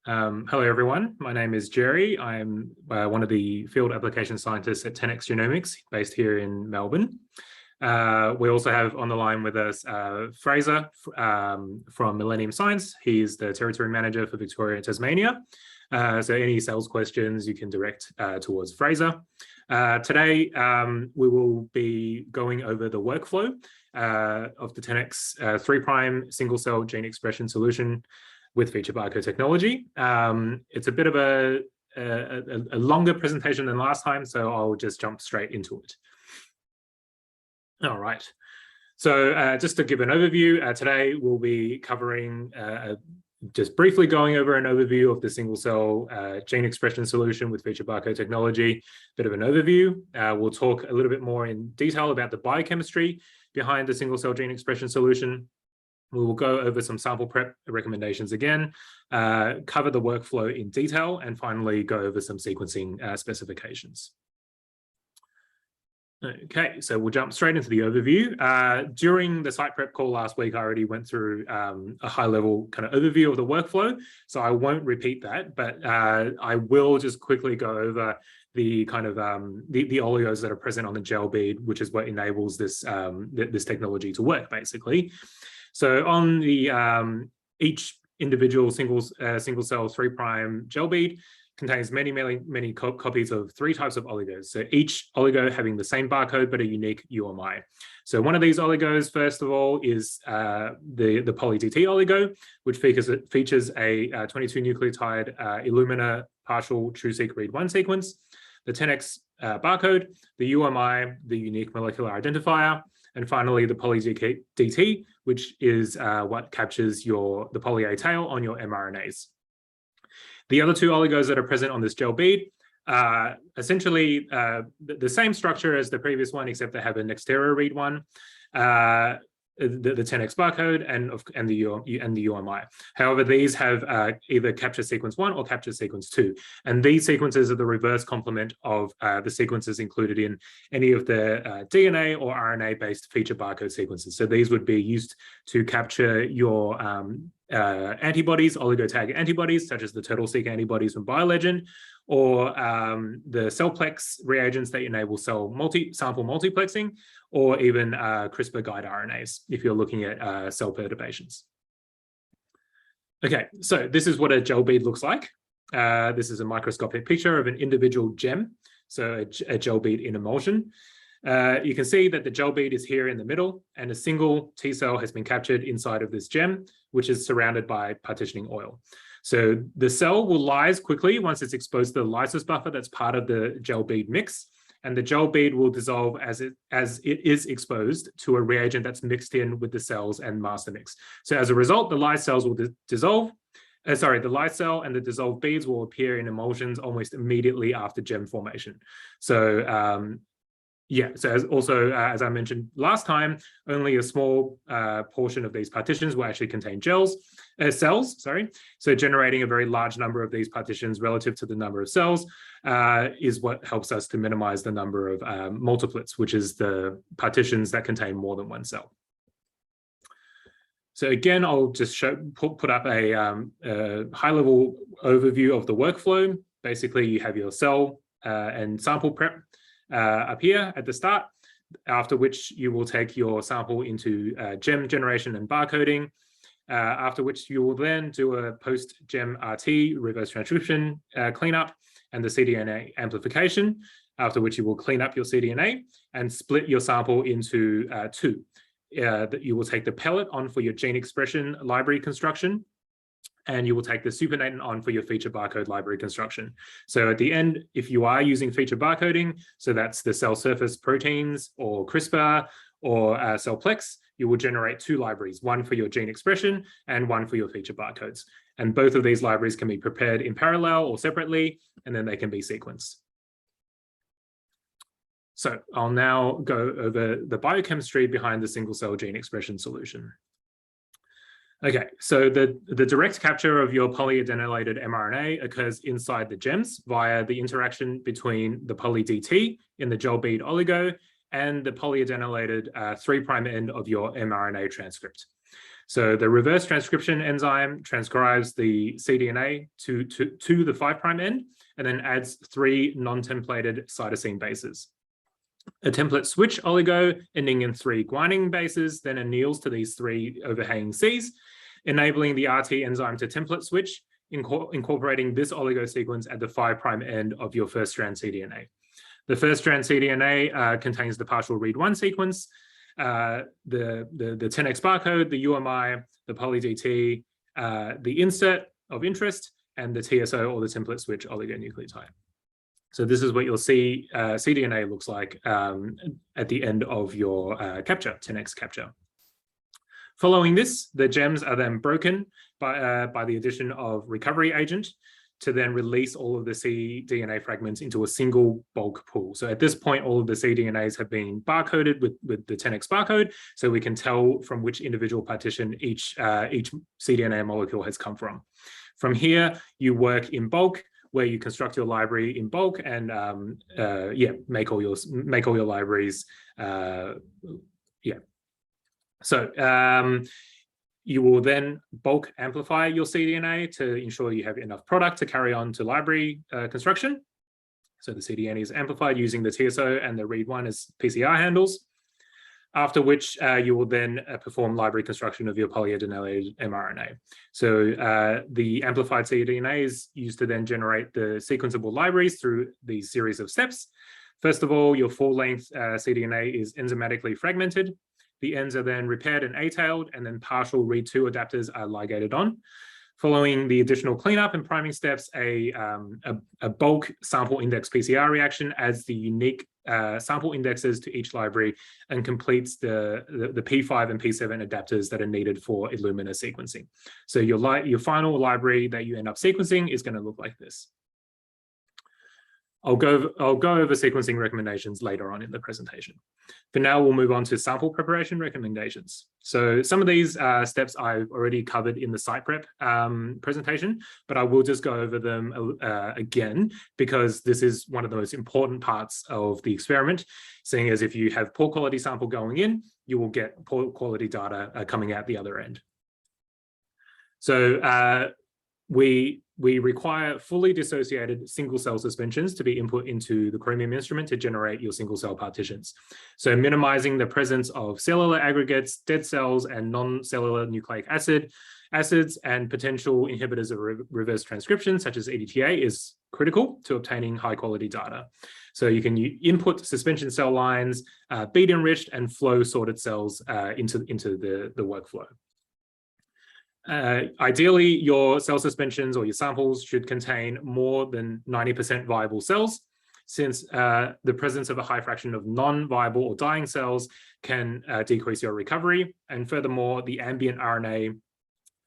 Hello, everyone. My name is Jerry. I'm one of the field application scientists at 10x Genomics, based here in Melbourne. We also have on the line with us Fraser from Millennium Science. He's the territory manager for Victoria and Tasmania. So any sales questions you can direct towards Fraser. Today, we will be going over the workflow of the 10x 3' single cell gene expression solution with feature barcode technology. It's a bit of a longer presentation than last time, so I'll just jump straight into it. All right. So just to give an overview, today we'll be covering, just briefly going over an overview of the single cell gene expression solution with feature barcode technology, bit of an overview. We'll talk a little bit more in detail about the biochemistry behind the single cell gene expression solution. We will go over some sample prep recommendations again, cover the workflow in detail, and finally go over some sequencing specifications. Okay, so we'll jump straight into the overview. During the site prep call last week, I already went through a high-level kind of overview of the workflow, so I won't repeat that, but I will just quickly go over the kind of the oligos that are present on the gel bead, which is what enables this this technology to work, basically. So on the each individual single cell 3' gel bead contains many copies of 3 types of oligos. So each oligo having the same barcode but a unique UMI. So one of these oligos, first of all, is the poly-DT oligo, which features a 22 nucleotide Illumina partial true-seq read-1 sequence, the 10x barcode, the UMI, the unique molecular identifier, and finally the poly-DT, which is what captures the poly-A tail on your mRNAs. The other 2 oligos that are present on this gel bead are essentially the same structure as the previous one, except they have a Nextera read one, the 10x barcode, and the UMI. However, these have either capture sequence 1 or capture sequence 2, and these sequences are the reverse complement of the sequences included in any of the DNA or RNA-based feature barcode sequences. So these would be used to capture your antibodies, oligotag antibodies, such as the turtle-seq antibodies from BioLegend, or the CellPlex reagents that enable sample multiplexing, or even CRISPR guide RNAs, if you're looking at cell perturbations. Okay, so this is what a gel bead looks like. This is a microscopic picture of an individual gem, so a gel bead in emulsion. You can see that the gel bead is here in the middle, and a single T cell has been captured inside of this gem, which is surrounded by partitioning oil. So the cell will lyse quickly once it's exposed to the lysis buffer that's part of the gel bead mix, and the gel bead will dissolve as it is exposed to a reagent that's mixed in with the cells and master mix. So as a result, the lysed cells will dissolve. The lysed cell and the dissolved beads will appear in emulsions almost immediately after gem formation. So yeah, so as I mentioned last time, only a small portion of these partitions will actually contain cells. So generating a very large number of these partitions relative to the number of cells is what helps us to minimize the number of multiplets, which is the partitions that contain more than one cell. So again, I'll just put up a high-level overview of the workflow. Basically, you have your cell and sample prep up here at the start, after which you will take your sample into gem generation and barcoding, after which you will then do a post-gem RT reverse transcription cleanup and the cDNA amplification, after which you will clean up your cDNA and split your sample into 2. That you will take the pellet on for your gene expression library construction, and you will take the supernatant on for your feature barcode library construction. So at the end, if you are using feature barcoding, so that's the cell surface proteins or CRISPR or CellPlex, you will generate 2 libraries, one for your gene expression and one for your feature barcodes. And both of these libraries can be prepared in parallel or separately, and then they can be sequenced. So I'll now go over the biochemistry behind the single cell gene expression solution. Okay, so the direct capture of your polyadenylated mRNA occurs inside the gems via the interaction between the poly-DT in the gel bead oligo and the polyadenylated 3' end of your mRNA transcript. So the reverse transcription enzyme transcribes the cDNA to the 5' end and then adds 3 non-templated cytosine bases. A template switch oligo ending in 3 guanine bases then anneals to these 3 overhanging Cs, enabling the RT enzyme to template switch, incorporating this oligo sequence at the 5' end of your first strand cDNA. The first strand cDNA contains the partial read 1 sequence, the 10x barcode, the UMI, the poly-DT, the insert of interest, and the TSO or the template switch oligonucleotide. So this is what you'll see cDNA looks like at the end of your capture, 10x capture. Following this, the gems are then broken by the addition of recovery agent to then release all of the cDNA fragments into a single bulk pool. So at this point, all of the cDNAs have been barcoded with the 10x barcode, so we can tell from which individual partition each cDNA molecule has come from. From here, you work in bulk, where you construct your library in bulk and make all your libraries. So you will then bulk amplify your cDNA to ensure you have enough product to carry on to library construction. So the cDNA is amplified using the TSO and the read 1 as PCR handles, after which you will then perform library construction of your polyadenylated mRNA. So the amplified cDNA is used to then generate the sequenceable libraries through these series of steps. First of all, your full-length cDNA is enzymatically fragmented. The ends are then repaired and A-tailed, and then partial read 2 adapters are ligated on. Following the additional cleanup and priming steps, a bulk sample index PCR reaction adds the unique sample indexes to each library and completes the P5 and P7 adapters that are needed for Illumina sequencing. So your final library that you end up sequencing is going to look like this. I'll go over sequencing recommendations later on in the presentation. For now, we'll move on to sample preparation recommendations. So some of these steps I've already covered in the site prep presentation, but I will just go over them again, because this is one of the most important parts of the experiment, seeing as if you have poor quality sample going in, you will get poor quality data coming out the other end. So we require fully dissociated single cell suspensions to be input into the Chromium instrument to generate your single cell partitions. So minimizing the presence of cellular aggregates, dead cells, and non-cellular nucleic acids and potential inhibitors of reverse transcription, such as EDTA, is critical to obtaining high quality data. So you can input suspension cell lines, bead enriched and flow sorted cells into the workflow. Ideally, your cell suspensions or your samples should contain more than 90% viable cells, since the presence of a high fraction of non-viable or dying cells can decrease your recovery. And furthermore, the ambient RNA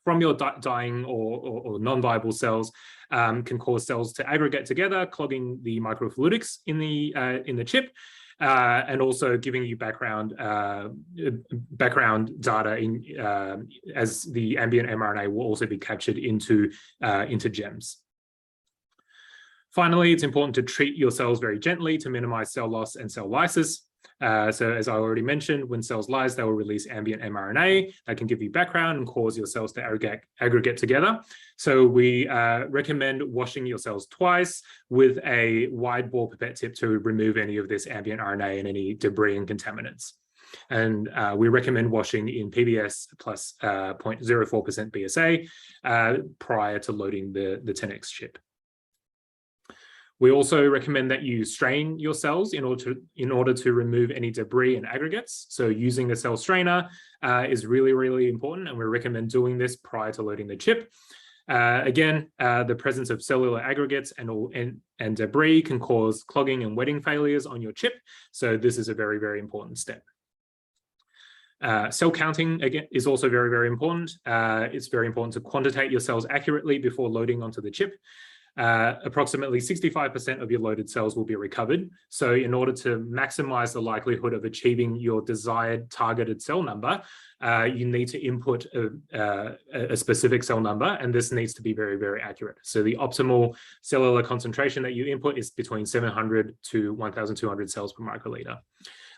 from your dying or non-viable cells can cause cells to aggregate together, clogging the microfluidics in the chip. And also giving you background data as the ambient mRNA will also be captured into GEMs. Finally, it's important to treat your cells very gently to minimize cell loss and cell lysis. So as I already mentioned, when cells lyse, they will release ambient mRNA that can give you background and cause your cells to aggregate together. So we recommend washing your cells twice with a wide bore pipette tip to remove any of this ambient RNA and any debris and contaminants. And we recommend washing in PBS plus 0.04% BSA prior to loading the 10x chip. We also recommend that you strain your cells in order to remove any debris and aggregates. So using a cell strainer is really, really important, and we recommend doing this prior to loading the chip. Again, the presence of cellular aggregates and debris can cause clogging and wetting failures on your chip. So this is a very, very important step. Cell counting, again, is also very, very important. It's very important to quantitate your cells accurately before loading onto the chip. Approximately 65% of your loaded cells will be recovered. So in order to maximize the likelihood of achieving your desired targeted cell number, you need to input a specific cell number, and this needs to be very, very accurate. So the optimal cellular concentration that you input is between 700 to 1,200 cells per microliter.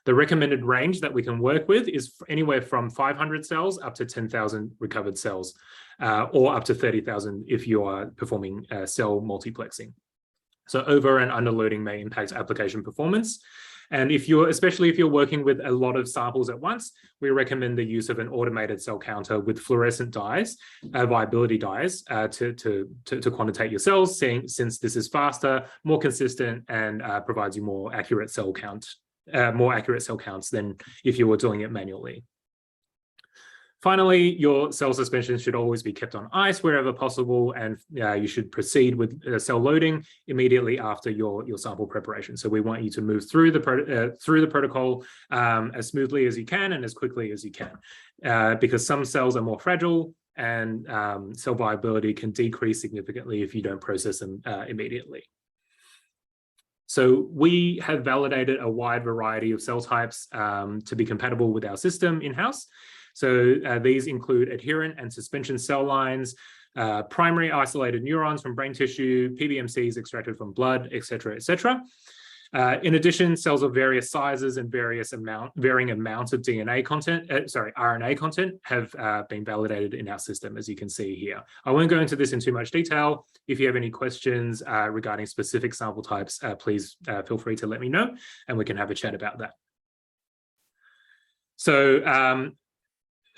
The recommended range that we can work with is anywhere from 500 cells up to 10,000 recovered cells, or up to 30,000 if you are performing cell multiplexing. So over and underloading may impact application performance. And especially if you're working with a lot of samples at once, we recommend the use of an automated cell counter with fluorescent dyes, viability dyes, to quantitate your cells, since this is faster, more consistent, and provides you more accurate cell counts than if you were doing it manually. Finally, your cell suspension should always be kept on ice wherever possible, and you should proceed with cell loading immediately after your sample preparation. So we want you to move through the protocol as smoothly as you can and as quickly as you can, because some cells are more fragile and cell viability can decrease significantly if you don't process them immediately. So we have validated a wide variety of cell types to be compatible with our system in-house. So these include adherent and suspension cell lines, primary isolated neurons from brain tissue, PBMCs extracted from blood, et cetera, et cetera. In addition, cells of various sizes and varying amounts of RNA content have been validated in our system, as you can see here. I won't go into this in too much detail. If you have any questions regarding specific sample types, please feel free to let me know, and we can have a chat about that. So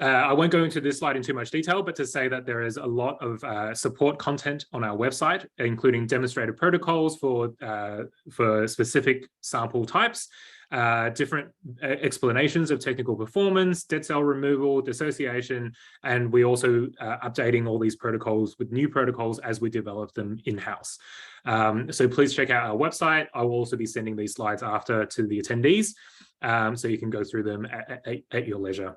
I won't go into this slide in too much detail, but to say that there is a lot of support content on our website, including demonstrated protocols for specific sample types, different explanations of technical performance, dead cell removal, dissociation, and we also updating all these protocols with new protocols as we develop them in-house. So please check out our website. I will also be sending these slides after to the attendees, so you can go through them at your leisure.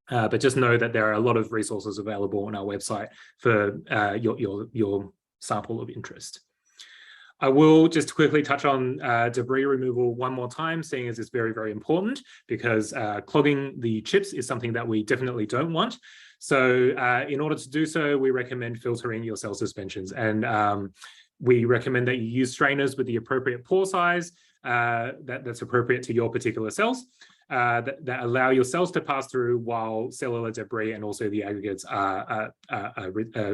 But just know that there are a lot of resources available on our website for your sample of interest. I will just quickly touch on debris removal one more time, seeing as it's very, very important, because clogging the chips is something that we definitely don't want. So in order to do so, we recommend filtering your cell suspensions. And we recommend that you use strainers with the appropriate pore size that's appropriate to your particular cells. That allow your cells to pass through while cellular debris and also the aggregates are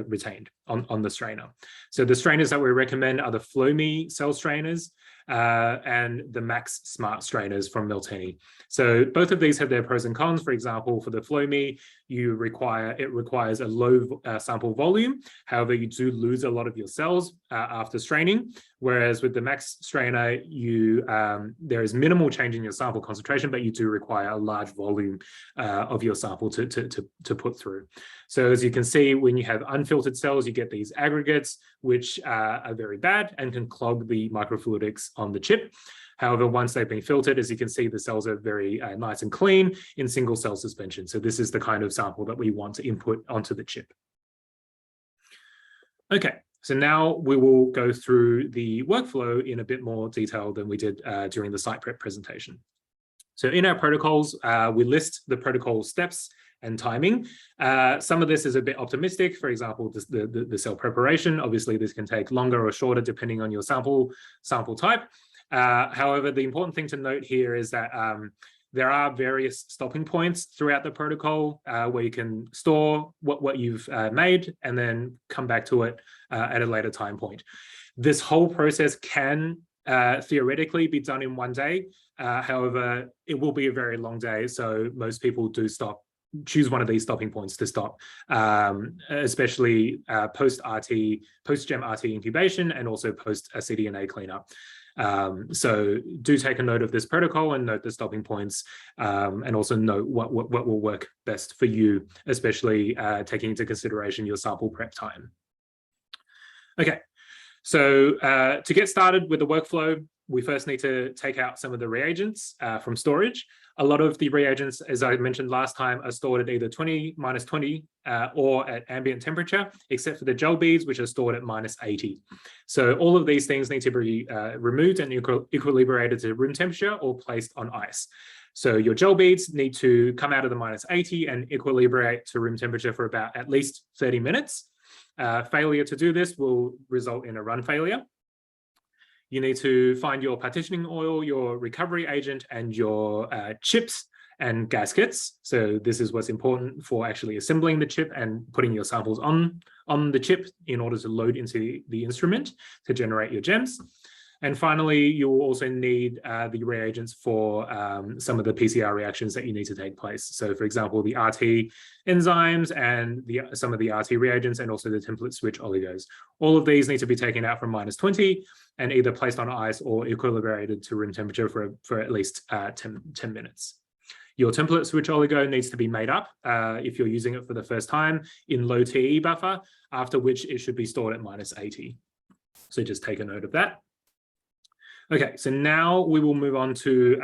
retained on the strainer. So the strainers that we recommend are the FlowMe cell strainers and the Max Smart strainers from Miltenyi. So both of these have their pros and cons. For example, for the FlowMe, it requires a low sample volume. However, you do lose a lot of your cells after straining. Whereas with the Max strainer, there is minimal change in your sample concentration, but you do require a large volume of your sample to put through. So as you can see, when you have unfiltered cells, you get these aggregates, which are very bad and can clog the microfluidics on the chip. However, once they've been filtered, as you can see, the cells are very nice and clean in single cell suspension. So this is the kind of sample that we want to input onto the chip. Okay, so now we will go through the workflow in a bit more detail than we did during the site prep presentation. So in our protocols, we list the protocol steps and timing. Some of this is a bit optimistic. For example, the cell preparation. Obviously, this can take longer or shorter depending on your sample type. However, the important thing to note here is that there are various stopping points throughout the protocol where you can store what you've made and then come back to it at a later time point. This whole process can theoretically be done in one day. However, it will be a very long day, so most people do choose one of these stopping points to stop, especially post-GEM RT incubation and also post-cDNA cleanup. So do take a note of this protocol and note the stopping points, and also note what will work best for you, especially taking into consideration your sample prep time. Okay, so to get started with the workflow, we first need to take out some of the reagents from storage. A lot of the reagents, as I mentioned last time, are stored at either 20, -20, or at ambient temperature, except for the gel beads, which are stored at -80. So all of these things need to be removed and equilibrated to room temperature or placed on ice. So your gel beads need to come out of the -80 and equilibrate to room temperature for about at least 30 minutes. Failure to do this will result in a run failure. You need to find your partitioning oil, your recovery agent, and your chips and gaskets. So this is what's important for actually assembling the chip and putting your samples on the chip in order to load into the instrument to generate your gems. And finally, you will also need the reagents for some of the PCR reactions that you need to take place. So for example, the RT enzymes and some of the RT reagents and also the template switch oligos. All of these need to be taken out from -20 and either placed on ice or equilibrated to room temperature for at least 10 minutes. Your template switch oligo needs to be made up if you're using it for the first time in low TE buffer, after which it should be stored at -80. So just take a note of that. Okay, so now we will move on to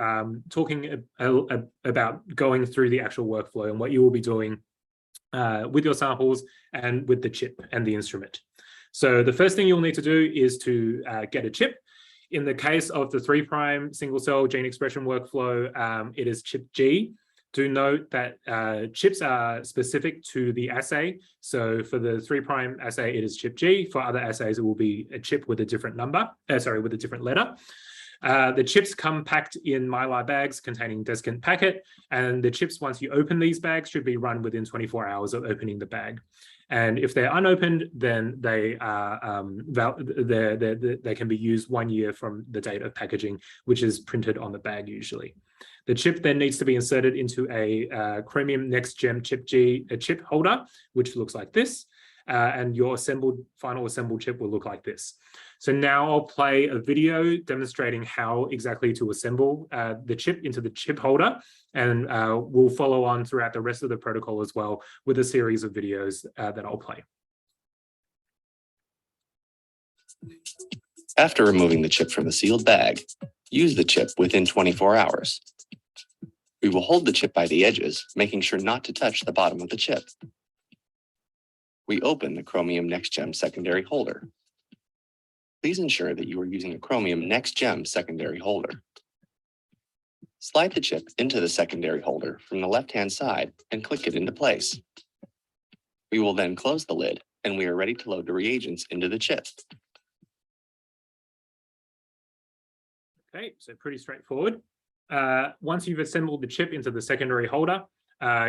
talking about going through the actual workflow and what you will be doing with your samples and with the chip and the instrument. So the first thing you'll need to do is to get a chip. In the case of the 3' single cell gene expression workflow, it is chip G. Do note that chips are specific to the assay. So for the 3' assay, it is chip G. For other assays, it will be a chip with a different number, with a different letter. The chips come packed in mylar bags containing desiccant packet, and the chips, once you open these bags, should be run within 24 hours of opening the bag. And if they're unopened, then they are they can be used 1 year from the date of packaging, which is printed on the bag usually. The chip then needs to be inserted into a Chromium Next Gem Chip G chip holder, which looks like this, and your final assembled chip will look like this. So now I'll play a video demonstrating how exactly to assemble the chip into the chip holder, and we'll follow on throughout the rest of the protocol as well with a series of videos that I'll play. After removing the chip from the sealed bag, use the chip within 24 hours. We will hold the chip by the edges, making sure not to touch the bottom of the chip. We open the Chromium Next Gem secondary holder. Please ensure that you are using a Chromium Next Gem secondary holder. Slide the chip into the secondary holder from the left-hand side and click it into place. We will then close the lid, and we are ready to load the reagents into the chip. Okay, so pretty straightforward. Once you've assembled the chip into the secondary holder,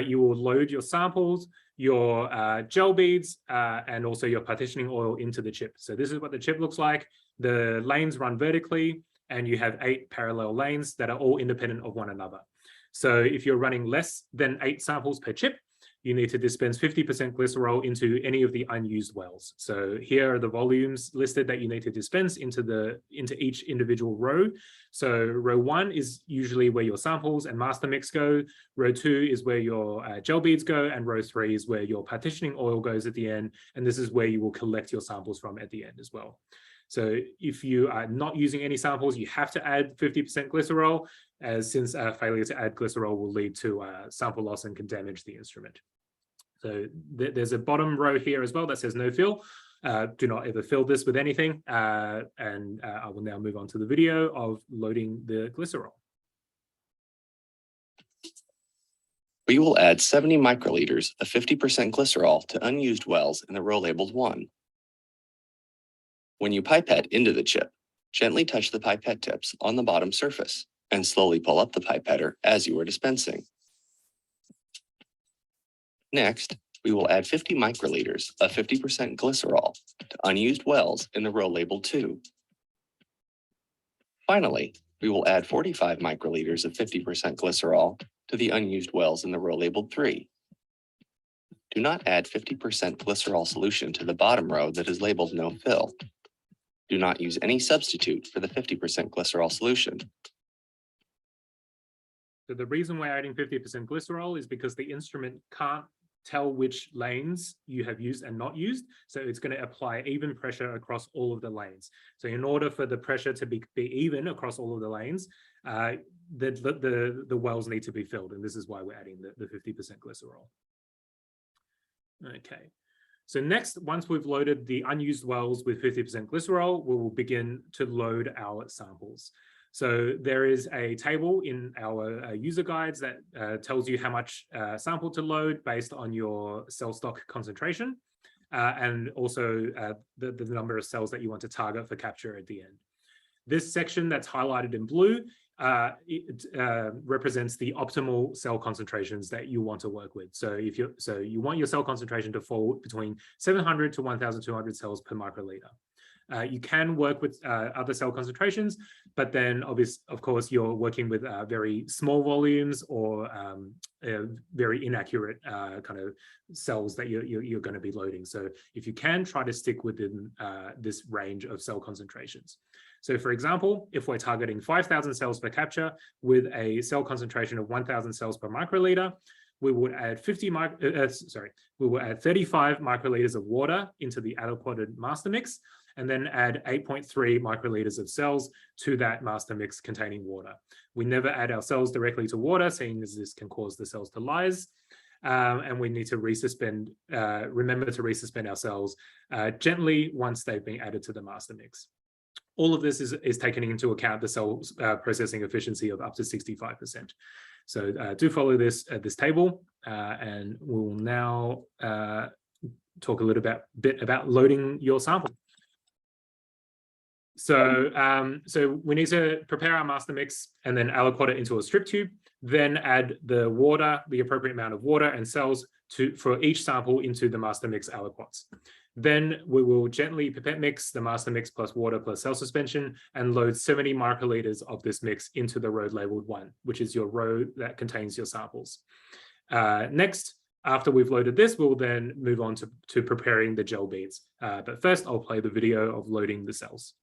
you will load your samples, your gel beads, and also your partitioning oil into the chip. So this is what the chip looks like. The lanes run vertically, and you have 8 parallel lanes that are all independent of one another. So if you're running less than 8 samples per chip, you need to dispense 50% glycerol into any of the unused wells. So here are the volumes listed that you need to dispense into each individual row. So row 1 is usually where your samples and master mix go. Row 2 is where your gel beads go, and row 3 is where your partitioning oil goes at the end. And this is where you will collect your samples from at the end as well. So if you are not using any samples, you have to add 50% glycerol, since failure to add glycerol will lead to sample loss and can damage the instrument. So there's a bottom row here as well that says no fill. Do not ever fill this with anything. I will now move on to the video of loading the glycerol. We will add 70 microliters of 50% glycerol to unused wells in the row labeled 1. When you pipette into the chip, gently touch the pipette tips on the bottom surface and slowly pull up the pipetter as you are dispensing. Next, we will add 50 microliters of 50% glycerol to unused wells in the row labeled 2. Finally, we will add 45 microliters of 50% glycerol to the unused wells in the row labeled 3. Do not add 50% glycerol solution to the bottom row that is labeled no fill. Do not use any substitute for the 50% glycerol solution. So the reason we're adding 50% glycerol is because the instrument can't tell which lanes you have used and not used. So it's going to apply even pressure across all of the lanes. So in order for the pressure to be even across all of the lanes, the wells need to be filled. And this is why we're adding the 50% glycerol. Okay. So next, once we've loaded the unused wells with 50% glycerol, we will begin to load our samples. So there is a table in our user guides that tells you how much sample to load based on your cell stock concentration, and also the number of cells that you want to target for capture at the end. This section that's highlighted in blue represents the optimal cell concentrations that you want to work with. So you want your cell concentration to fall between 700 to 1,200 cells per microliter. You can work with other cell concentrations, but then of course, you're working with very small volumes or very inaccurate kind of cells that you're going to be loading. So if you can, try to stick within this range of cell concentrations. So for example, if we're targeting 5,000 cells per capture with a cell concentration of 1,000 cells per microliter, we would add 35 microliters of water into the aliquoted master mix, and then add 8.3 microliters of cells to that master mix containing water. We never add our cells directly to water, seeing as this can cause the cells to lyse. And we need to resuspend, remember to resuspend our cells gently once they've been added to the master mix. All of this is taking into account the cell processing efficiency of up to 65%. So do follow this table, and we'll now talk a little bit about loading your sample. So, so we need to prepare our master mix and then aliquot it into a strip tube, then add the water, the appropriate amount of water and cells for each sample into the master mix aliquots. Then we will gently pipette mix the master mix plus water plus cell suspension and load 70 microliters of this mix into the row labeled 1, which is your row that contains your samples. Next, after we've loaded this, we'll then move on to preparing the gel beads. But first, I'll play the video of loading the cells.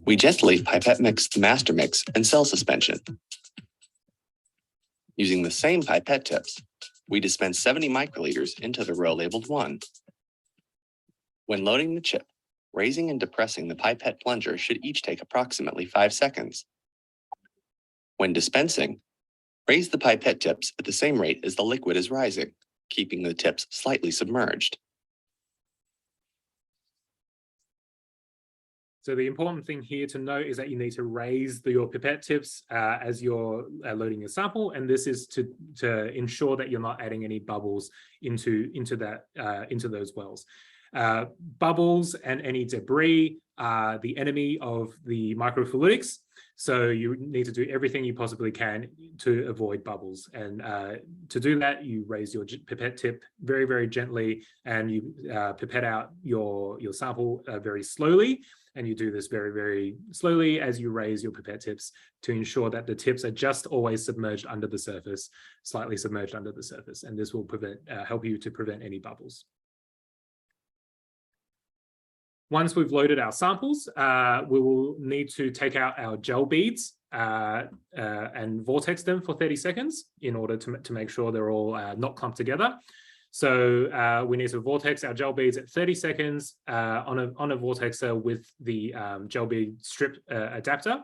We gently pipette mix the master mix and cell suspension. Using the same pipette tips, we dispense 70 microliters into the row labeled 1. When loading the chip, raising and depressing the pipette plunger should each take approximately 5 seconds. When dispensing, raise the pipette tips at the same rate as the liquid is rising, keeping the tips slightly submerged. So the important thing here to note is that you need to raise your pipette tips as you're loading your sample, and this is to ensure that you're not adding any bubbles into those wells. Bubbles and any debris are the enemy of the microfluidics, so you need to do everything you possibly can to avoid bubbles. And to do that, you raise your pipette tip very, very gently, and you pipette out your sample very slowly. And you do this very, very slowly as you raise your pipette tips to ensure that the tips are just always submerged under the surface, slightly submerged under the surface. And this will help you to prevent any bubbles. Once we've loaded our samples, we will need to take out our gel beads and vortex them for 30 seconds in order to make sure they're all not clumped together. So we need to vortex our gel beads at 30 seconds on a vortexer with the gel bead strip adapter.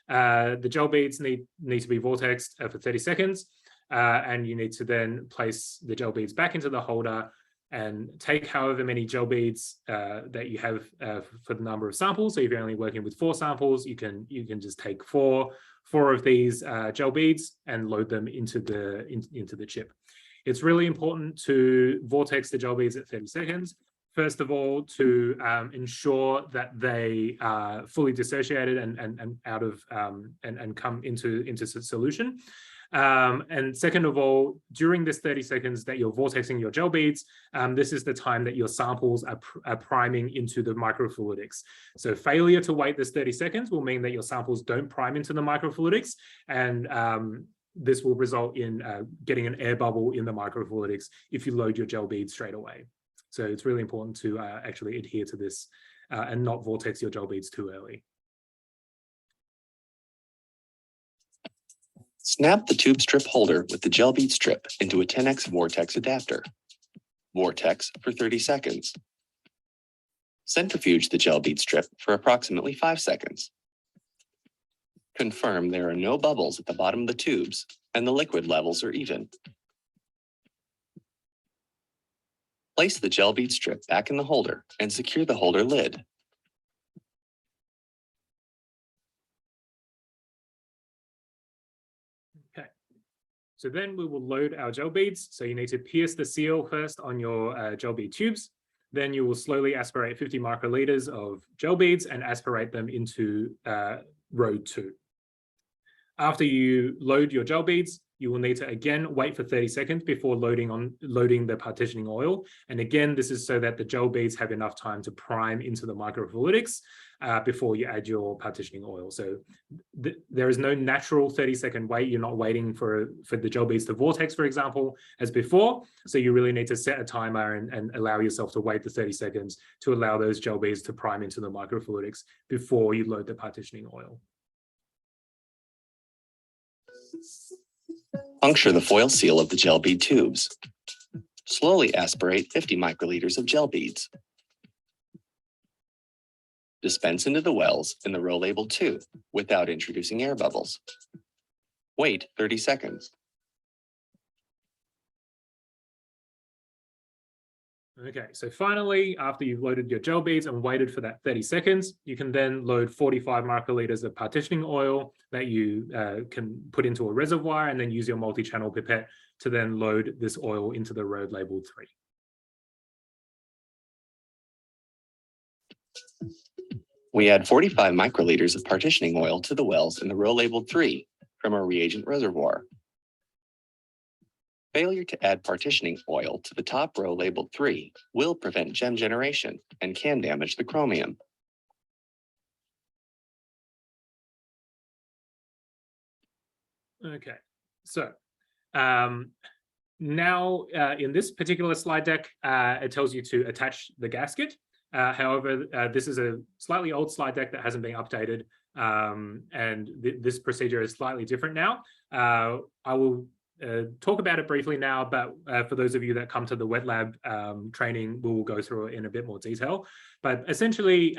The gel beads need to be vortexed for 30 seconds, and you need to then place the gel beads back into the holder and take however many gel beads that you have for the number of samples. So if you're only working with 4 samples, you can just take four of these gel beads and load them into the chip. It's really important to vortex the gel beads at 30 seconds. First of all, to ensure that they are fully dissociated and out of and come into solution. And second of all, during this 30 seconds that you're vortexing your gel beads, this is the time that your samples are priming into the microfluidics. So failure to wait this 30 seconds will mean that your samples don't prime into the microfluidics, and this will result in getting an air bubble in the microfluidics if you load your gel beads straight away. So it's really important to actually adhere to this and not vortex your gel beads too early. Snap the tube strip holder with the gel bead strip into a 10x vortex adapter. Vortex for 30 seconds. Centrifuge the gel bead strip for approximately 5 seconds. Confirm there are no bubbles at the bottom of the tubes and the liquid levels are even. Place the gel bead strip back in the holder and secure the holder lid. Okay, so then we will load our gel beads. So you need to pierce the seal first on your gel bead tubes. Then you will slowly aspirate 50 microliters of gel beads and aspirate them into row 2. After you load your gel beads, you will need to again wait for 30 seconds before loading the partitioning oil. And again, this is so that the gel beads have enough time to prime into the microfluidics before you add your partitioning oil. So there is no natural 30-second wait. You're not waiting for the gel beads to vortex, for example, as before. So you really need to set a timer and allow yourself to wait the 30 seconds to allow those gel beads to prime into the microfluidics before you load the partitioning oil. Puncture the foil seal of the gel bead tubes. Slowly aspirate 50 microliters of gel beads. Dispense into the wells in the row labeled 2 without introducing air bubbles. Wait 30 seconds. Okay, so finally, after you've loaded your gel beads and waited for that 30 seconds, you can then load 45 microliters of partitioning oil that you can put into a reservoir and then use your multi-channel pipette to then load this oil into the row labeled 3. We add 45 microliters of partitioning oil to the wells in the row labeled 3 from our reagent reservoir. Failure to add partitioning oil to the top row labeled 3 will prevent gem generation and can damage the chromium. Okay, so now in this particular slide deck, it tells you to attach the gasket. However, this is a slightly old slide deck that hasn't been updated, and this procedure is slightly different now. I will talk about it briefly now, but for those of you that come to the wet lab training, we will go through it in a bit more detail. But essentially,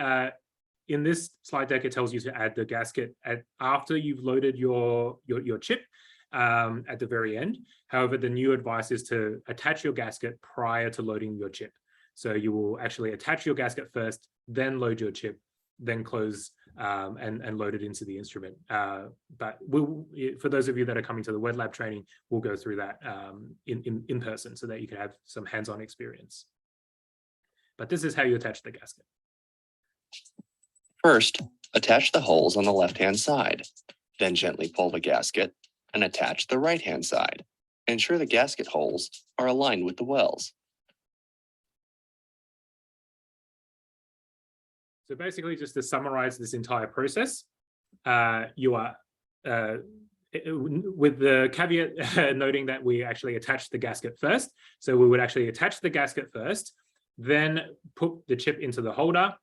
in this slide deck, it tells you to add the gasket after you've loaded your chip at the very end. However, the new advice is to attach your gasket prior to loading your chip. So you will actually attach your gasket first, then load your chip, then close and load it into the instrument. But for those of you that are coming to the wet lab training, we'll go through that in person so that you can have some hands-on experience. But this is how you attach the gasket. First, attach the holes on the left-hand side. Then gently pull the gasket and attach the right-hand side. Ensure the gasket holes are aligned with the wells. So basically, just to summarize this entire process, you are, with the caveat noting that we actually attach the gasket first. So we would actually attach the gasket first, then put the chip into the holder.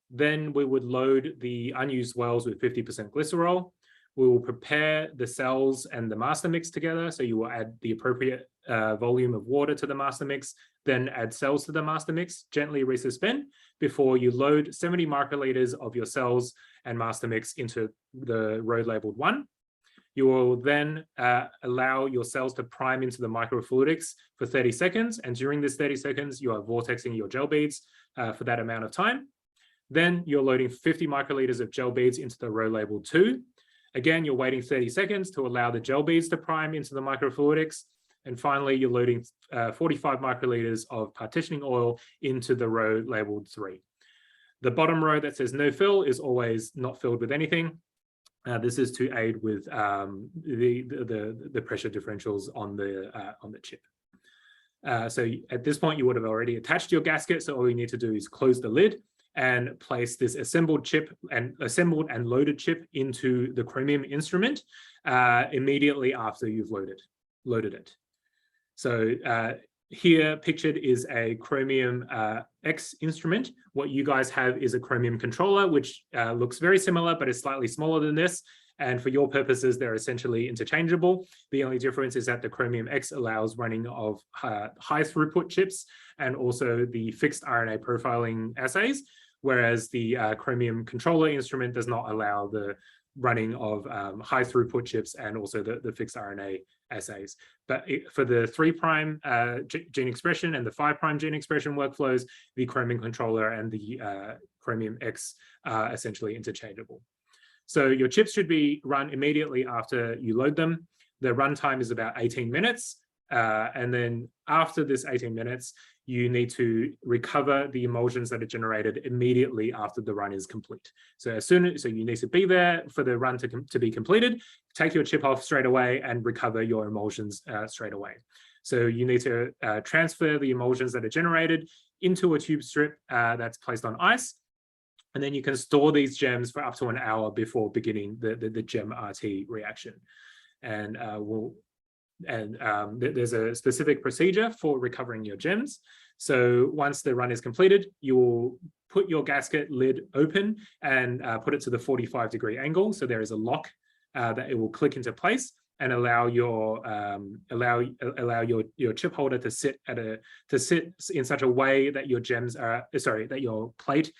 Then we would load the unused wells with 50% glycerol. We will prepare the cells and the master mix together. So you will add the appropriate volume of water to the master mix, then add cells to the master mix, gently resuspend before you load 70 microliters of your cells and master mix into the row labeled 1. You will then allow your cells to prime into the microfluidics for 30 seconds. And during this 30 seconds, you are vortexing your gel beads for that amount of time. Then you're loading 50 microliters of gel beads into the row labeled 2. Again, you're waiting 30 seconds to allow the gel beads to prime into the microfluidics. And finally, you're loading 45 microliters of partitioning oil into the row labeled 3. The bottom row that says no fill is always not filled with anything. This is to aid with the pressure differentials on the chip. So at this point, you would have already attached your gasket. So all you need to do is close the lid and place this assembled and loaded chip into the chromium instrument immediately after you've loaded it. So here pictured is a Chromium X instrument. What you guys have is a Chromium controller, which looks very similar, but is slightly smaller than this. And for your purposes, they're essentially interchangeable. The only difference is that the Chromium X allows running of high throughput chips and also the fixed RNA profiling assays, whereas the Chromium controller instrument does not allow the running of high throughput chips and also the fixed RNA assays. But for the 3' gene expression and the 5' gene expression workflows, the Chromium controller and the Chromium X are essentially interchangeable. So your chips should be run immediately after you load them. The runtime is about 18 minutes. And then after this 18 minutes, you need to recover the emulsions that are generated immediately after the run is complete. So so you need to be there for the run to be completed, take your chip off straight away and recover your emulsions straight away. So you need to transfer the emulsions that are generated into a tube strip that's placed on ice. And then you can store these gems for up to an hour before beginning the gem RT reaction. And there's a specific procedure for recovering your gems. So once the run is completed, you will put your gasket lid open and put it to the 45-degree angle. So there is a lock that it will click into place and allow your chip holder to sit in such a way that your gems are that your plate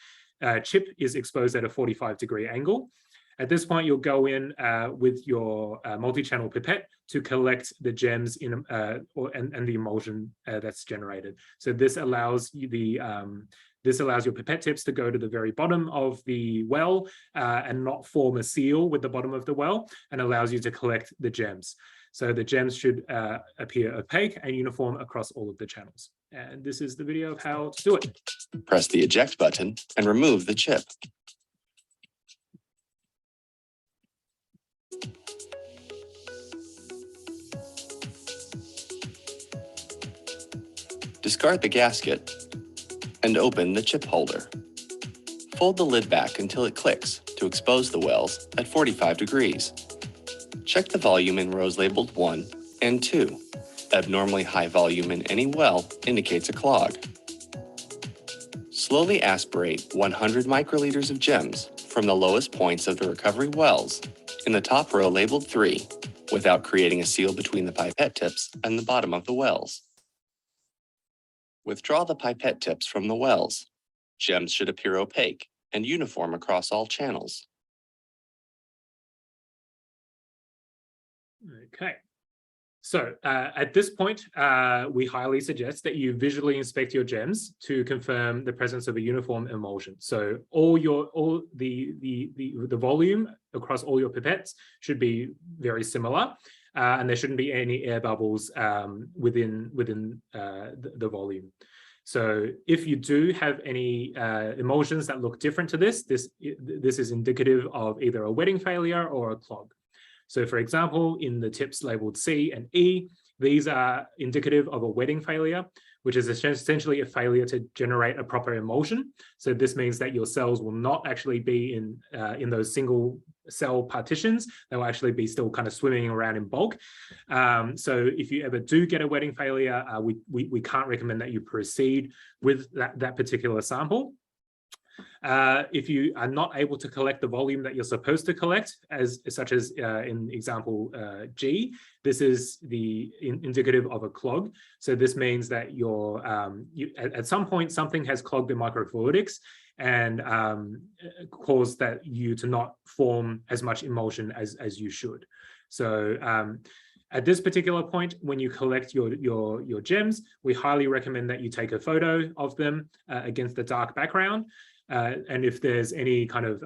chip is exposed at a 45-degree angle. At this point, you'll go in with your multi-channel pipette to collect the gems and the emulsion that's generated. So this allows you your pipette tips to go to the very bottom of the well and not form a seal with the bottom of the well, and allows you to collect the gems. So the gems should appear opaque and uniform across all of the channels. And this is the video of how to do it. Press the eject button and remove the chip. Discard the gasket and open the chip holder. Fold the lid back until it clicks to expose the wells at 45 degrees. Check the volume in rows labeled 1 and 2. Abnormally high volume in any well indicates a clog. Slowly aspirate 100 microliters of gems from the lowest points of the recovery wells in the top row labeled 3 without creating a seal between the pipette tips and the bottom of the wells. Withdraw the pipette tips from the wells. Gems should appear opaque and uniform across all channels. Okay. So at this point, we highly suggest that you visually inspect your gems to confirm the presence of a uniform emulsion. So the volume across all your pipettes should be very similar, and there shouldn't be any air bubbles within the volume. So if you do have any emulsions that look different to this is indicative of either a wetting failure or a clog. So for example, in the tips labeled C and E, these are indicative of a wetting failure, which is essentially a failure to generate a proper emulsion. So this means that your cells will not actually be in those single cell partitions. They'll actually be still kind of swimming around in bulk. So if you ever do get a wetting failure, we can't recommend that you proceed with that particular sample. If you are not able to collect the volume that you're supposed to collect, such as in example G, this is indicative of a clog. So this means that at some point something has clogged the microfluidics and caused you to not form as much emulsion as you should. So at this particular point, when you collect your gems, we highly recommend that you take a photo of them against the dark background. And if there's any kind of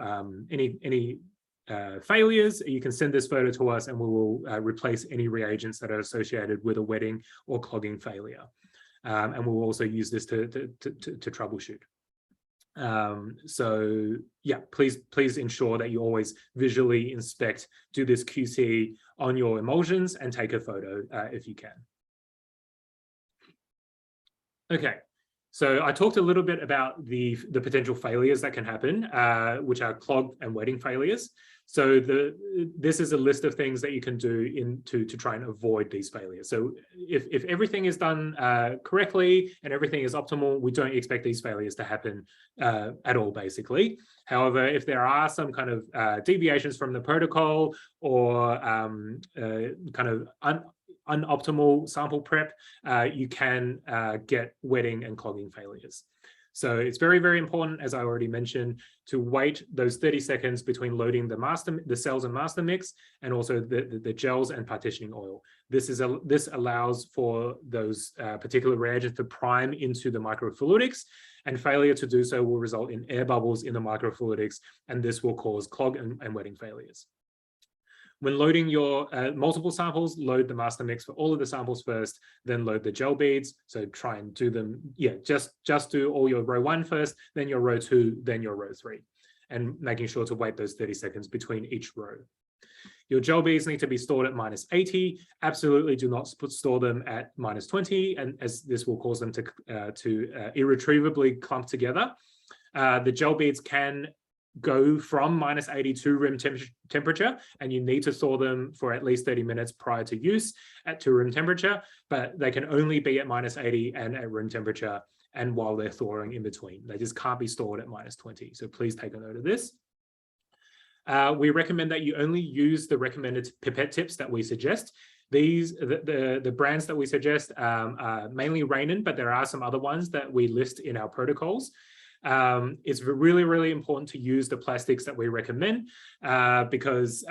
failures, you can send this photo to us and we will replace any reagents that are associated with a wetting or clogging failure. And we'll also use this to troubleshoot. So yeah, please ensure that you always visually inspect, do this QC on your emulsions and take a photo if you can. Okay. So I talked a little bit about the potential failures that can happen, which are clog and wetting failures. So this is a list of things that you can do to try and avoid these failures. So if everything is done correctly and everything is optimal, we don't expect these failures to happen at all, basically. However, if there are some kind of deviations from the protocol or kind of unoptimal sample prep, you can get wetting and clogging failures. So it's very, very important, as I already mentioned, to wait those 30 seconds between loading the cells and master mix and also the gels and partitioning oil. This allows for those particular reagents to prime into the microfluidics, and failure to do so will result in air bubbles in the microfluidics, and this will cause clog and wetting failures. When loading your multiple samples, load the master mix for all of the samples first, then load the gel beads. So try and do them, just do all your row 1 first, then your row 2, then your row 3, and making sure to wait those 30 seconds between each row. Your gel beads need to be stored at -80. Absolutely do not store them at -20, and as this will cause them to irretrievably clump together. The gel beads can go from -80 to room temperature, and you need to store them for at least 30 minutes prior to use to room temperature, but they can only be at -80 and at room temperature, and while they're thawing in between. They just can't be stored at -20. So please take a note of this. We recommend that you only use the recommended pipette tips that we suggest. The brands that we suggest are mainly Rainin, but there are some other ones that we list in our protocols. It's really, really important to use the plastics that we recommend because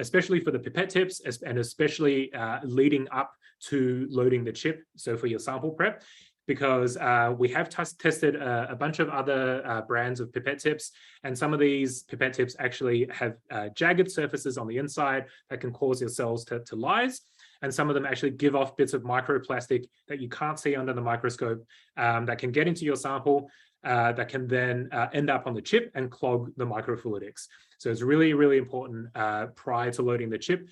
especially for the pipette tips and especially leading up to loading the chip, so for your sample prep, because we have tested a bunch of other brands of pipette tips, and some of these pipette tips actually have jagged surfaces on the inside that can cause your cells to lyse. And some of them actually give off bits of microplastic that you can't see under the microscope that can get into your sample that can then end up on the chip and clog the microfluidics. So it's really, really important prior to loading the chip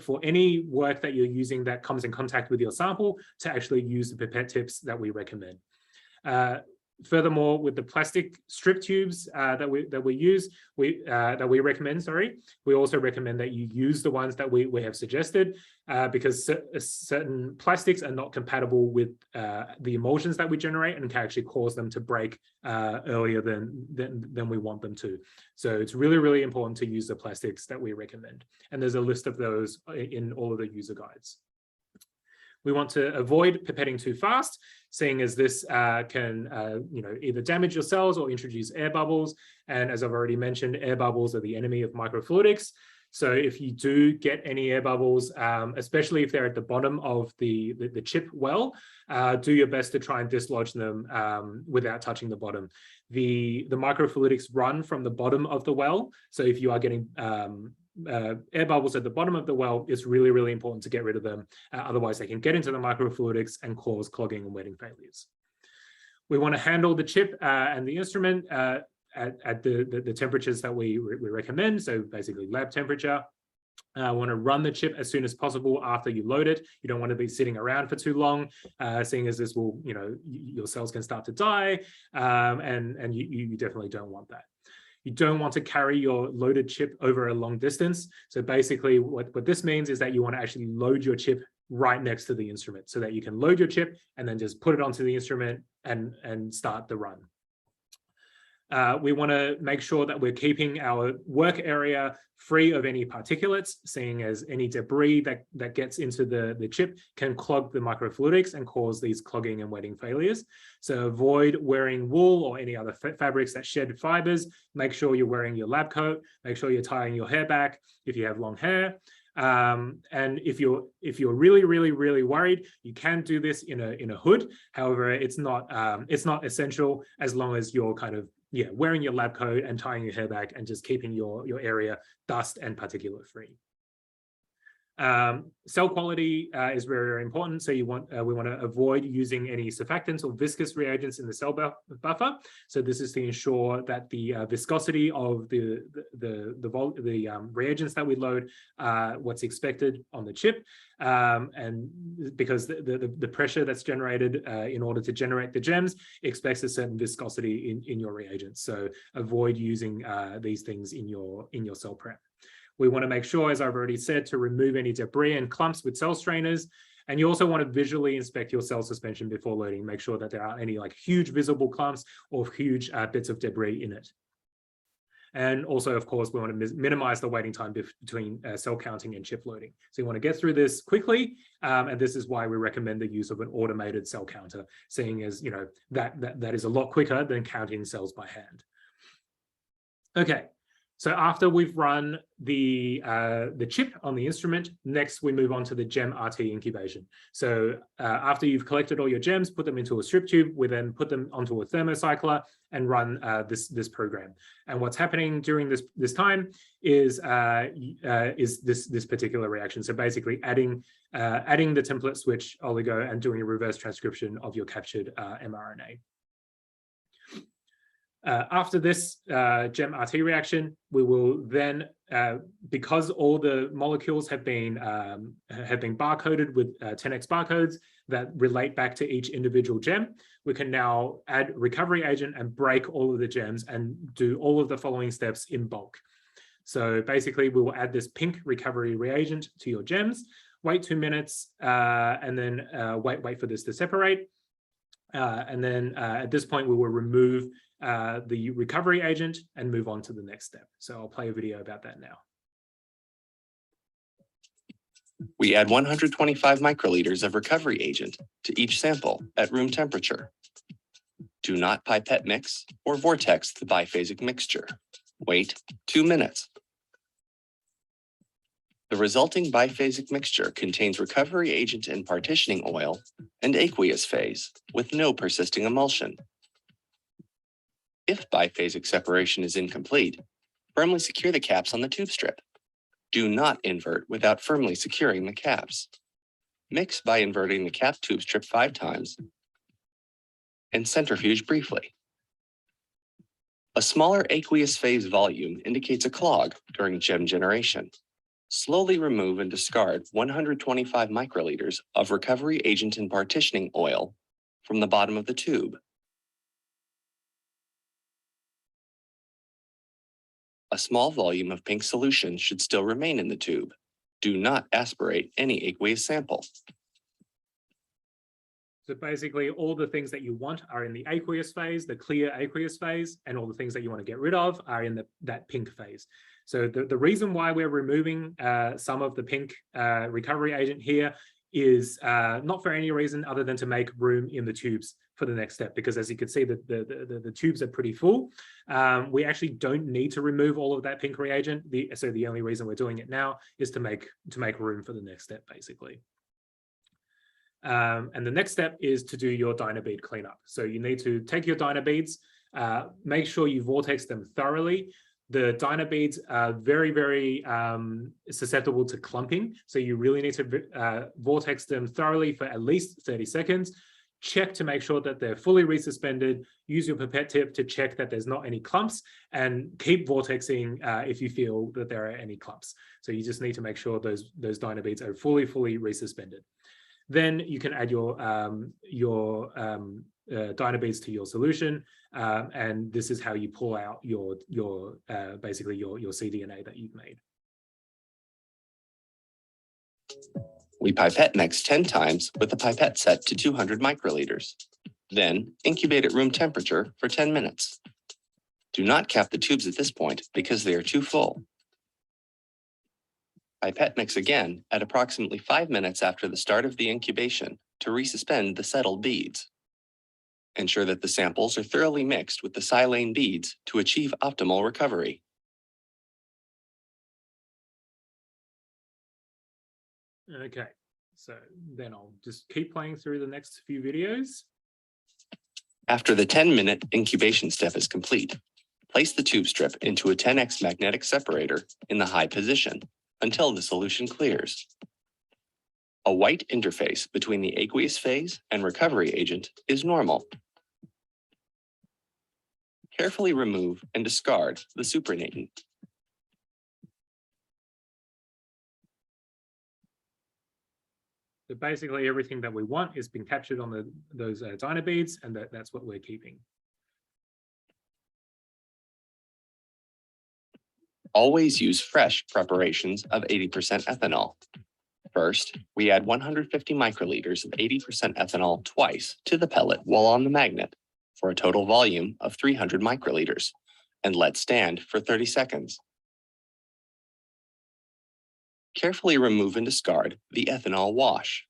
for any work that you're using that comes in contact with your sample to actually use the pipette tips that we recommend. Furthermore, with the plastic strip tubes that we recommend, we also recommend that you use the ones that we have suggested because certain plastics are not compatible with the emulsions that we generate and can actually cause them to break earlier than we want them to. So it's really, really important to use the plastics that we recommend. And there's a list of those in all of the user guides. We want to avoid pipetting too fast, seeing as this can either damage your cells or introduce air bubbles. And as I've already mentioned, air bubbles are the enemy of microfluidics. So if you do get any air bubbles, especially if they're at the bottom of the chip well, do your best to try and dislodge them without touching the bottom. The microfluidics run from the bottom of the well. So if you are getting air bubbles at the bottom of the well, it's really, really important to get rid of them. Otherwise, they can get into the microfluidics and cause clogging and wetting failures. We want to handle the chip and the instrument at the temperatures that we recommend. So basically lab temperature. Want to run the chip as soon as possible after you load it. You don't want to be sitting around for too long, seeing as this will, your cells can start to die, and you definitely don't want that. You don't want to carry your loaded chip over a long distance. So basically what this means is that you want to actually load your chip right next to the instrument so that you can load your chip and then just put it onto the instrument and start the run. We want to make sure that we're keeping our work area free of any particulates, seeing as any debris that gets into the chip can clog the microfluidics and cause these clogging and wetting failures. So avoid wearing wool or any other fabrics that shed fibers. Make sure you're wearing your lab coat. Make sure you're tying your hair back if you have long hair. And if you're really, really, really worried, you can do this in a hood. However, it's not essential as long as you're kind of wearing your lab coat and tying your hair back and just keeping your area dust and particulate free. Cell quality is very, very important. So we want to avoid using any surfactants or viscous reagents in the cell buffer. So this is to ensure that the viscosity of the reagents that we load what's expected on the chip, and because the pressure that's generated in order to generate the gems expects a certain viscosity in your reagents. So avoid using these things in your cell prep. We want to make sure, as I've already said, to remove any debris and clumps with cell strainers. And you also want to visually inspect your cell suspension before loading, make sure that there aren't any huge visible clumps or huge bits of debris in it. And also, of course, we want to minimize the waiting time between cell counting and chip loading. So you want to get through this quickly. And this is why we recommend the use of an automated cell counter, seeing as, that is a lot quicker than counting cells by hand. Okay. So after we've run the chip on the instrument, next we move on to the gem RT incubation. So after you've collected all your gems, put them into a strip tube, we then put them onto a thermocycler and run this program. And what's happening during this time is this particular reaction. So basically adding the template switch oligo and doing a reverse transcription of your captured mRNA. After this gem RT reaction, we will then, because all the molecules have been barcoded with 10x barcodes that relate back to each individual gem, we can now add recovery agent and break all of the gems and do all of the following steps in bulk. So basically, we will add this pink recovery reagent to your gems, wait 2 minutes, and then wait for this to separate. And then at this point, we will remove the recovery agent and move on to the next step. So I'll play a video about that now. We add 125 microliters of recovery agent to each sample at room temperature. Do not pipette mix or vortex the biphasic mixture. Wait 2 minutes. The resulting biphasic mixture contains recovery agent and partitioning oil and aqueous phase with no persisting emulsion. If biphasic separation is incomplete, firmly secure the caps on the tube strip. Do not invert without firmly securing the caps. Mix by inverting the cap tube strip 5 times and centrifuge briefly. A smaller aqueous phase volume indicates a clog during gem generation. Slowly remove and discard 125 microliters of recovery agent and partitioning oil from the bottom of the tube. A small volume of pink solution should still remain in the tube. Do not aspirate any aqueous sample. So basically, all the things that you want are in the aqueous phase, the clear aqueous phase, and all the things that you want to get rid of are in that pink phase. So the reason why we're removing some of the pink recovery agent here is not for any reason other than to make room in the tubes for the next step, because as you can see, the tubes are pretty full. We actually don't need to remove all of that pink reagent. So the only reason we're doing it now is to make room for the next step, basically. And the next step is to do your Dynabead cleanup. So you need to take your Dynabeads, make sure you vortex them thoroughly. The Dynabeads are very, very susceptible to clumping. So you really need to vortex them thoroughly for at least 30 seconds. Check to make sure that they're fully resuspended. Use your pipette tip to check that there's not any clumps, and keep vortexing if you feel that there are any clumps. So you just need to make sure those Dynabeads are fully resuspended. Then you can add your Dynabeads to your solution, and this is how you pull out basically your cDNA that you've made. We pipette mix 10 times with the pipette set to 200 microliters. Then incubate at room temperature for 10 minutes. Do not cap the tubes at this point because they are too full. Pipette mix again at approximately 5 minutes after the start of the incubation to resuspend the settled beads. Ensure that the samples are thoroughly mixed with the silane beads to achieve optimal recovery. Okay, so then I'll just keep playing through the next few videos. After the 10-minute incubation step is complete, place the tube strip into a 10x magnetic separator in the high position until the solution clears. A white interface between the aqueous phase and recovery agent is normal. Carefully remove and discard the supernatant. So basically everything that we want is being captured on those Dynabeads, and that's what we're keeping. Always use fresh preparations of 80% ethanol. First, we add 150 microliters of 80% ethanol twice to the pellet while on the magnet for a total volume of 300 microliters, and let stand for 30 seconds. Carefully remove and discard the ethanol wash.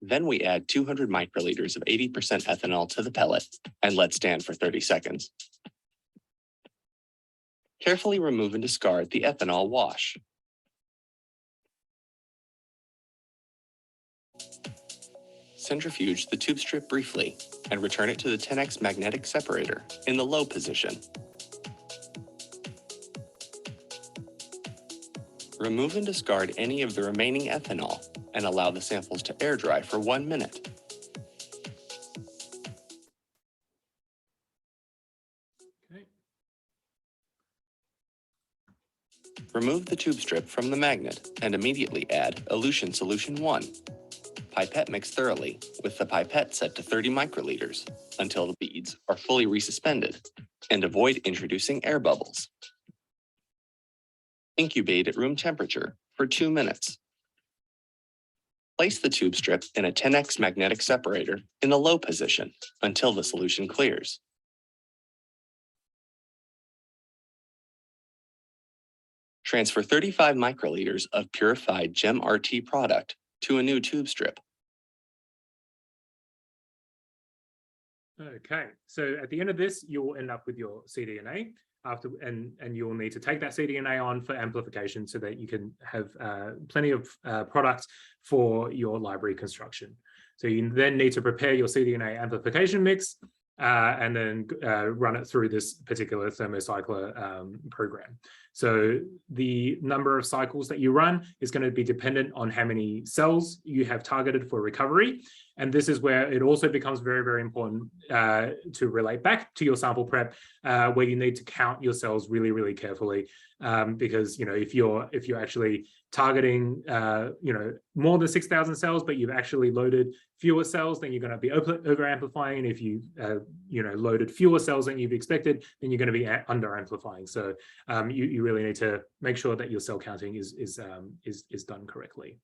Then we add 200 microliters of 80% ethanol to the pellet and let stand for 30 seconds. Carefully remove and discard the ethanol wash. Centrifuge the tube strip briefly and return it to the 10x magnetic separator in the low position. Remove and discard any of the remaining ethanol and allow the samples to air dry for 1 minute. Okay. Remove the tube strip from the magnet and immediately add elution solution 1. Pipette mix thoroughly with the pipette set to 30 microliters until the beads are fully resuspended and avoid introducing air bubbles. Incubate at room temperature for 2 minutes. Place the tube strip in a 10x magnetic separator in the low position until the solution clears. Transfer 35 microliters of purified GEM-RT product to a new tube strip. Okay, so at the end of this, you'll end up with your cDNA and you'll need to take that cDNA on for amplification so that you can have plenty of products for your library construction. So you then need to prepare your cDNA amplification mix and then run it through this particular thermocycler program. So the number of cycles that you run is going to be dependent on how many cells you have targeted for recovery. And this is where it also becomes very, very important to relate back to your sample prep, where you need to count your cells really, really carefully. Because if you're actually targeting more than 6,000 cells, but you've actually loaded fewer cells, then you're going to be over amplifying. And if you loaded fewer cells than you've expected, then you're going to be under amplifying. So you really need to make sure that your cell counting is done correctly.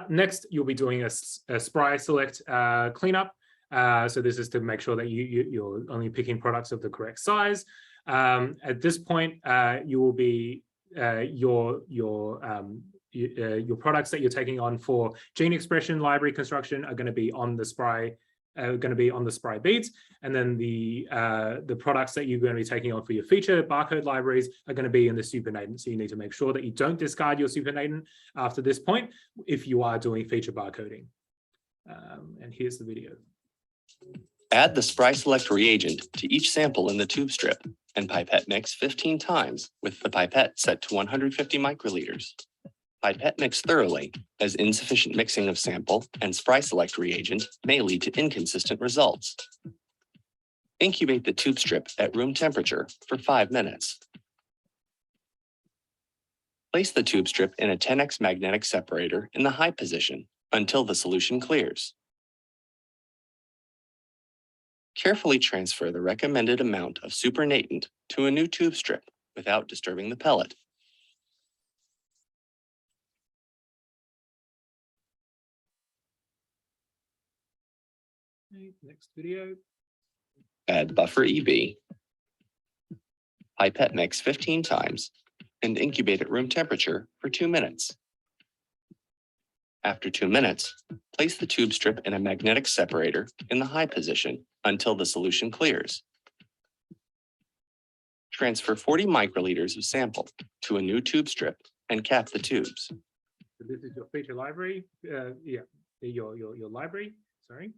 Next, you'll be doing a spry select cleanup. So this is to make sure that you're only picking products of the correct size. At this point, you will be your products that you're taking on for gene expression library construction are going to be on the spry. Beads, and then the products that you're going to be taking on for your feature barcode libraries are going to be in the supernatant. So you need to make sure that you don't discard your supernatant after this point if you are doing feature barcoding. And here's the video. Add the spry select reagent to each sample in the tube strip and pipette mix 15 times with the pipette set to 150 microliters. Pipette mix thoroughly, as insufficient mixing of sample and spry select reagent may lead to inconsistent results. Incubate the tube strip at room temperature for 5 minutes. Place the tube strip in a 10x magnetic separator in the high position until the solution clears. Carefully transfer the recommended amount of supernatant to a new tube strip without disturbing the pellet. Next video. Add buffer EB. Pipette mix 15 times and incubate at room temperature for 2 minutes. After 2 minutes, place the tube strip in a magnetic separator in the high position until the solution clears. Transfer 40 microliters of sample to a new tube strip and cap the tubes. So this is your feature library. Your library, sorry.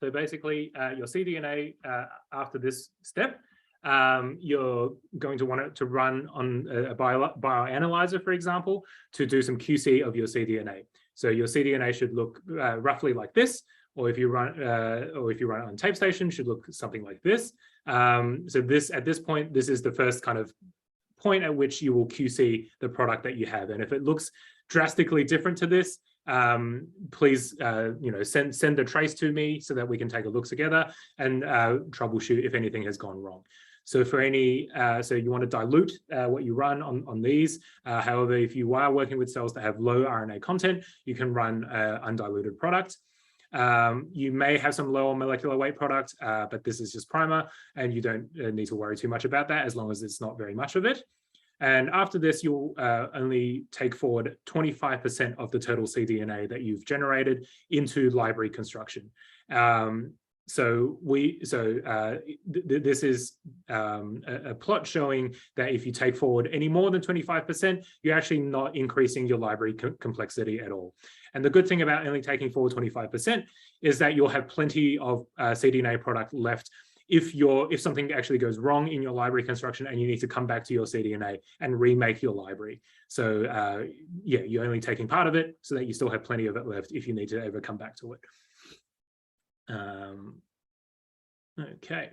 So basically, your cDNA, after this step, you're going to want it to run on a bioanalyzer, for example, to do some QC of your cDNA. So your cDNA should look roughly like this, or if you run it on tape station, should look something like this. So at this point, this is the first kind of point at which you will QC the product that you have. And if it looks drastically different to this, please send a trace to me so that we can take a look together and troubleshoot if anything has gone wrong. So for any, so you want to dilute what you run on these. However, if you are working with cells that have low RNA content, you can run undiluted product. You may have some lower molecular weight product, but this is just primer, and you don't need to worry too much about that as long as it's not very much of it. And after this, you'll only take forward 25% of the total cDNA that you've generated into library construction. this is a plot showing that if you take forward any more than 25%, you're actually not increasing your library complexity at all. And the good thing about only taking forward 25% is that you'll have plenty of cDNA product left if something actually goes wrong in your library construction and you need to come back to your cDNA and remake your library. So yeah, you're only taking part of it so that you still have plenty of it left if you need to ever come back to it. Okay,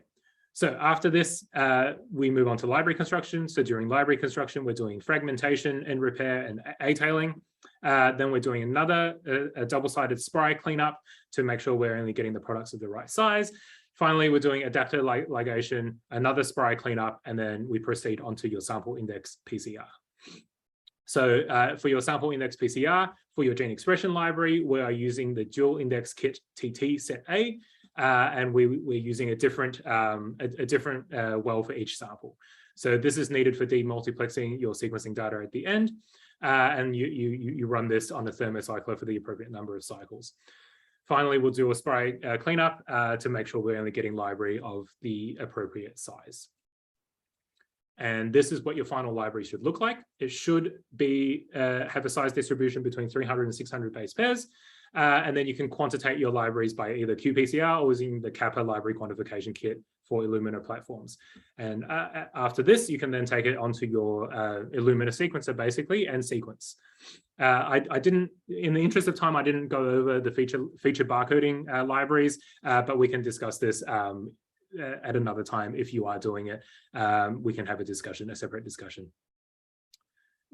so after this, we move on to library construction. So during library construction, we're doing fragmentation and repair and A-tailing. Then we're doing another a double-sided spray cleanup to make sure we're only getting the products of the right size. Finally, we're doing adapter ligation, another spray cleanup, and then we proceed onto your sample index PCR. So for your sample index PCR, for your gene expression library, we are using the dual index kit TT set A, and we're using a different well for each sample. So this is needed for demultiplexing your sequencing data at the end, and you run this on a thermocycler for the appropriate number of cycles. Finally, we'll do a spray cleanup to make sure we're only getting library of the appropriate size. And this is what your final library should look like. It should be have a size distribution between 300 and 600 base pairs. And then you can quantitate your libraries by either qPCR or using the Kappa library quantification kit for Illumina platforms. And after this, you can then take it onto your Illumina sequencer basically and sequence. I didn't, in the interest of time, I didn't go over the feature barcoding libraries, but we can discuss this at another time. If you are doing it, we can have a separate discussion.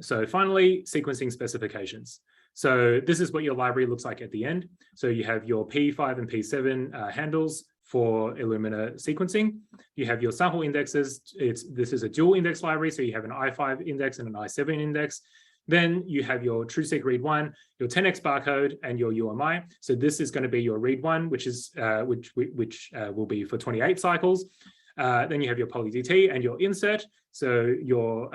So finally, sequencing specifications. So this is what your library looks like at the end. So you have your P5 and P7 handles for Illumina sequencing. You have your sample indexes. This is a dual index library, so you have an I5 index and an I7 index. Then you have your TrueSeq read 1, your 10x barcode, and your UMI. So this is going to be your read 1, which will be for 28 cycles. Then you have your poly-DT and your insert. So your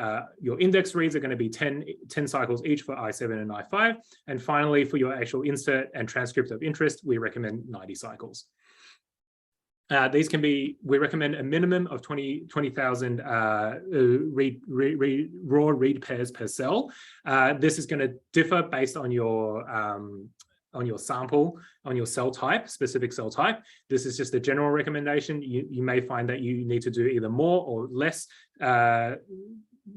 index reads are going to be 10 cycles each for I7 and I5. And finally, for your actual insert and transcript of interest, we recommend 90 cycles. These can be, we recommend a minimum of 20,000 raw read pairs per cell. This is going to differ based on your sample, on your cell type, specific cell type. This is just a general recommendation. You may find that you need to do either more or less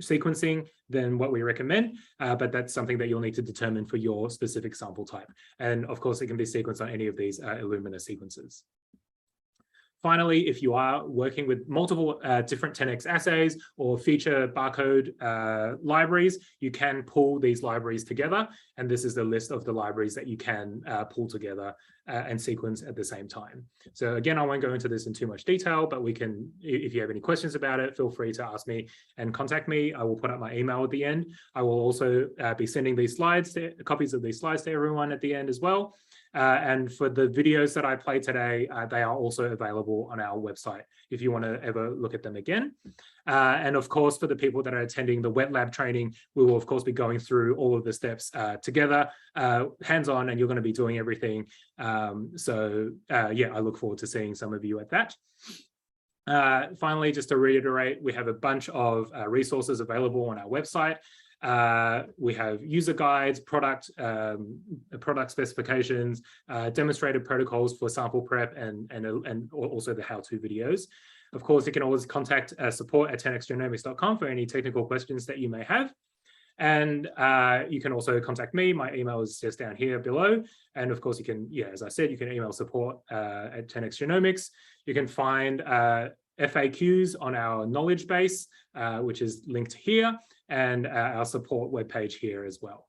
sequencing than what we recommend, but that's something that you'll need to determine for your specific sample type. And of course, it can be sequenced on any of these Illumina sequences. Finally, if you are working with multiple different 10x assays or feature barcode libraries, you can pull these libraries together. And this is the list of the libraries that you can pull together and sequence at the same time. So again, I won't go into this in too much detail, but we can, if you have any questions about it, feel free to ask me and contact me. I will put up my email at the end. I will also be sending these slides, copies of these slides to everyone at the end as well. And for the videos that I played today, they are also available on our website if you want to ever look at them again. And of course, for the people that are attending the wet lab training, we will of course be going through all of the steps together, hands-on, and you're going to be doing everything. Yeah, I look forward to seeing some of you at that. Finally, just to reiterate, we have a bunch of resources available on our website. We have user guides, product specifications, demonstrated protocols for sample prep, and also the how-to videos. Of course, you can always contact support at 10xgenomics.com for any technical questions that you may have. And you can also contact me. My email is just down here below. And of course, you can, yeah, as I said, you can email support at 10xgenomics. You can find FAQs on our knowledge base, which is linked here, and our support webpage here as well.